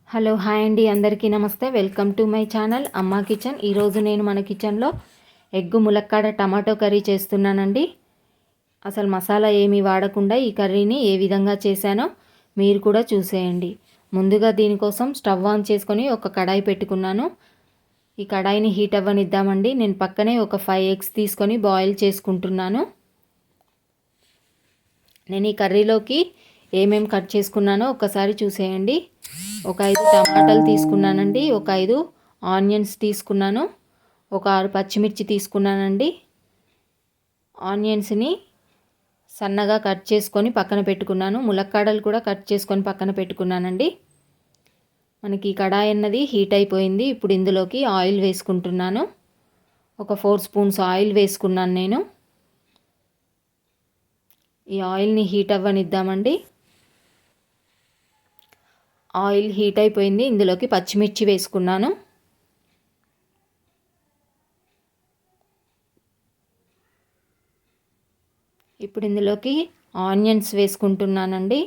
Hello hi అండి, అందరికీ నమస్తే. వెల్కమ్ టు మై ఛానల్ అమ్మా కిచెన్. ఈరోజు నేను మన కిచెన్లో ఎగ్గు ములక్కాడ టమాటో కర్రీ చేస్తున్నానండి. అసలు మసాలా ఏమీ వాడకుండా ఈ కర్రీని ఏ విధంగా చేశానో మీరు కూడా చూసేయండి. ముందుగా దీనికోసం స్టవ్ ఆన్ చేసుకొని ఒక కడాయి పెట్టుకున్నాను. ఈ కడాయిని హీట్ అవ్వనిద్దామండి. నేను పక్కనే ఒక 5 ఎగ్స్ తీసుకొని బాయిల్ చేసుకుంటున్నాను. నేను ఈ కర్రీలోకి ఏమేమి కట్ చేసుకున్నానో ఒకసారి చూసేయండి. ఒక 5 టమాటాలు తీసుకున్నానండి, ఒక 5 ఆనియన్స్ తీసుకున్నాను, ఒక 6 పచ్చిమిర్చి తీసుకున్నానండి. ఆనియన్స్ని సన్నగా కట్ చేసుకొని పక్కన పెట్టుకున్నాను. ములక్కాడలు కూడా కట్ చేసుకొని పక్కన పెట్టుకున్నానండి. మనకి కడాయి అన్నది హీట్ అయిపోయింది. ఇప్పుడు ఇందులోకి ఆయిల్ వేసుకుంటున్నాను. ఒక 4 స్పూన్స్ ఆయిల్ వేసుకున్నాను నేను. ఈ ఆయిల్ని హీట్ అవ్వనిద్దామండి. ఆయిల్ హీట్ అయిపోయింది. ఇందులోకి పచ్చిమిర్చి వేసుకున్నాను. ఇప్పుడు ఇందులోకి ఆనియన్స్ వేసుకుంటున్నానండి.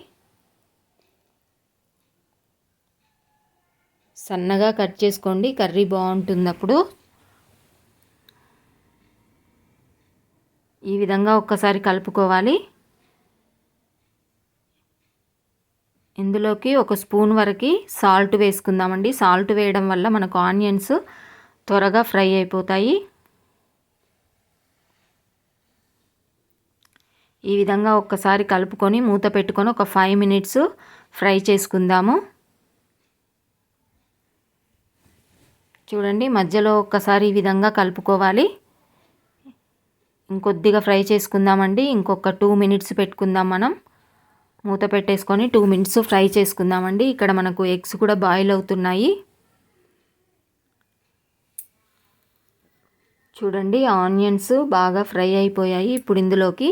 సన్నగా కట్ చేసుకోండి, కర్రీ బాగుంటుంది అప్పుడు. ఈ విధంగా ఒక్కసారి కలుపుకోవాలి. ఇందులోకి ఒక స్పూన్ వరకు సాల్ట్ వేసుకుందామండి. సాల్ట్ వేయడం వల్ల మనకు ఆనియన్స్ త్వరగా ఫ్రై అయిపోతాయి. ఈ విధంగా ఒక్కసారి కలుపుకొని మూత పెట్టుకొని ఒక 5 మినిట్స్ ఫ్రై చేసుకుందాము. చూడండి, మధ్యలో ఒక్కసారి ఈ విధంగా కలుపుకోవాలి. ఇంకొద్దిగా ఫ్రై చేసుకుందామండి. ఇంకొక 2 మినిట్స్ పెట్టుకుందాం. మనం మూత పెట్టేసుకొని 2 మినిట్స్ ఫ్రై చేసుకుందామండి. ఇక్కడ మనకు ఎగ్స్ కూడా బాయిల్ అవుతున్నాయి. చూడండి, ఆనియన్స్ బాగా ఫ్రై అయిపోయాయి. ఇప్పుడు ఇందులోకి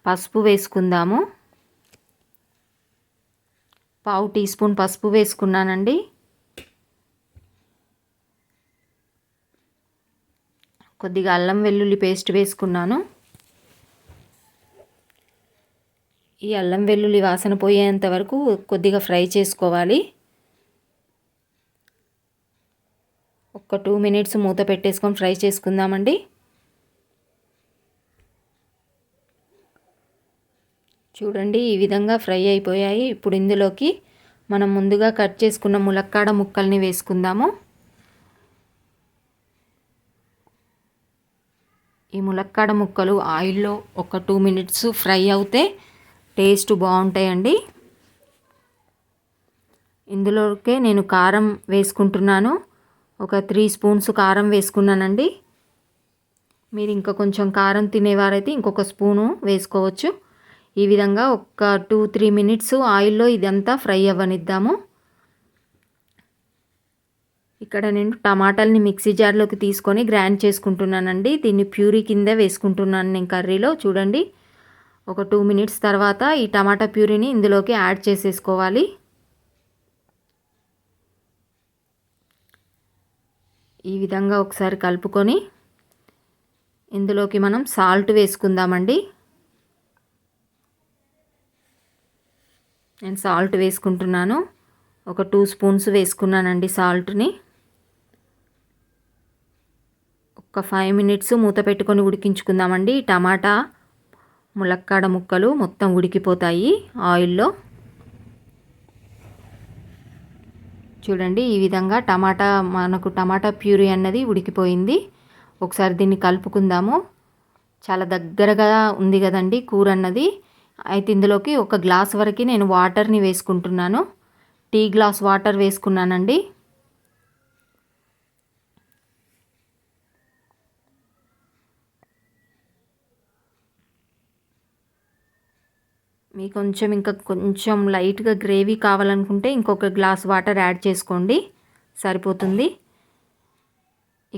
పసుపు వేసుకుందాము. 1/2 టీ స్పూన్ పసుపు వేసుకున్నానండి. కొద్దిగా అల్లం వెల్లుల్లి పేస్ట్ వేసుకున్నాను. ఈ అల్లం వెల్లుల్లి వాసన పోయేంత వరకు కొద్దిగా ఫ్రై చేసుకోవాలి. ఒక 2 మినిట్స్ మూత పెట్టేసుకొని ఫ్రై చేసుకుందామండి. చూడండి, ఈ విధంగా ఫ్రై అయిపోయాయి. ఇప్పుడు ఇందులోకి మనం ముందుగా కట్ చేసుకున్న ములక్కాడ ముక్కల్ని వేసుకుందాము. ఈ ములక్కాడ ముక్కలు ఆయిల్లో ఒక 2 మినిట్స్ ఫ్రై అవుతే టేస్ట్ బాగుంటాయండి. ఇందులోకే నేను కారం వేసుకుంటున్నాను. ఒక 3 స్పూన్స్ కారం వేసుకున్నానండి. మీరు ఇంకా కొంచెం కారం తినేవారైతే ఇంకొక స్పూను వేసుకోవచ్చు. ఈ విధంగా ఒక 2-3 మినిట్స్ ఆయిల్లో ఇదంతా ఫ్రై అవ్వనిద్దాము. ఇక్కడ నేను టమాటాలని మిక్సీ జార్లోకి తీసుకొని గ్రైండ్ చేసుకుంటున్నానండి. దీన్ని ప్యూరీ కింద వేసుకుంటున్నాను నేను కర్రీలో. చూడండి, ఒక 2 మినిట్స్ తర్వాత ఈ టమాటా ప్యూరీని ఇందులోకి యాడ్ చేసేసుకోవాలి. ఈ విధంగా ఒకసారి కలుపుకొని ఇందులోకి మనం సాల్ట్ వేసుకుందామండి. నేను సాల్ట్ వేసుకుంటున్నాను. ఒక 2 స్పూన్స్ వేసుకున్నానండి సాల్ట్ని. ఒక 5 మినిట్స్ మూత పెట్టుకొని ఉడికించుకుందామండి. టమాటా ములక్కాడ ముక్కలు మొత్తం ఉడికిపోతాయి ఆయిల్లో. చూడండి, ఈ విధంగా మనకు టమాటా ప్యూరీ అన్నది ఉడికిపోయింది. ఒకసారి దీన్ని కలుపుకుందాము. చాలా దగ్గరగా ఉంది కదండి కూర అన్నది. అయితే ఇందులోకి ఒక గ్లాస్ వరకు నేను వాటర్ని వేసుకుంటున్నాను. టీ గ్లాస్ వాటర్ వేసుకున్నానండి. మీకు ఇంకా కొంచెం లైట్గా గ్రేవీ కావాలనుకుంటే ఇంకొక గ్లాస్ వాటర్ యాడ్ చేసుకోండి, సరిపోతుంది.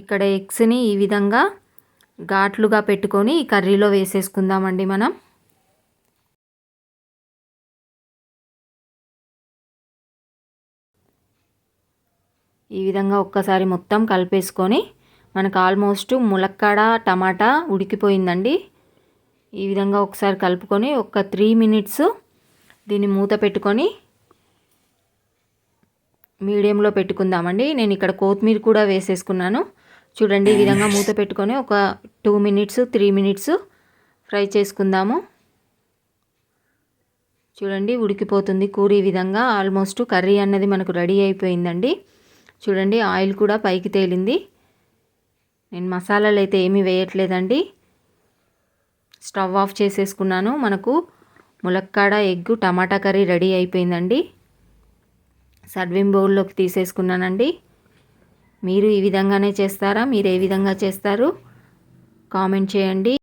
ఇక్కడ ఎగ్స్ని ఈ విధంగా ఘాట్లుగా పెట్టుకొని ఈ కర్రీలో వేసేసుకుందామండి మనం. ఈ విధంగా ఒక్కసారి మొత్తం కలిపేసుకొని మనకు ఆల్మోస్ట్ ములక్కాడ టమాటా ఉడికిపోయిందండి. ఈ విధంగా ఒకసారి కలుపుకొని ఒక 3 మినిట్స్ దీన్ని మూత పెట్టుకొని మీడియంలో పెట్టుకుందామండి. నేను ఇక్కడ కొత్తిమీర కూడా వేసేసుకున్నాను. చూడండి ఈ విధంగా మూత పెట్టుకొని ఒక 2 మినిట్స్ 3 మినిట్స్ ఫ్రై చేసుకుందాము. చూడండి ఉడికిపోతుంది కూర. ఈ విధంగా ఆల్మోస్ట్ కర్రీ అన్నది మనకు రెడీ అయిపోయిందండి. చూడండి ఆయిల్ కూడా పైకి తేలింది. నేను మసాలాలు అయితే ఏమీ వేయట్లేదండి. స్టవ్ ఆఫ్ చేసేసుకున్నాను. మనకు ములక్కాడ ఎగ్ టమాటా కర్రీ రెడీ అయిపోయిందండి. సర్వింగ్ బౌల్లోకి తీసేసుకున్నానండి. మీరు ఈ విధంగానే చేస్తారా? మీరు ఏ విధంగా చేస్తారు కామెంట్ చేయండి.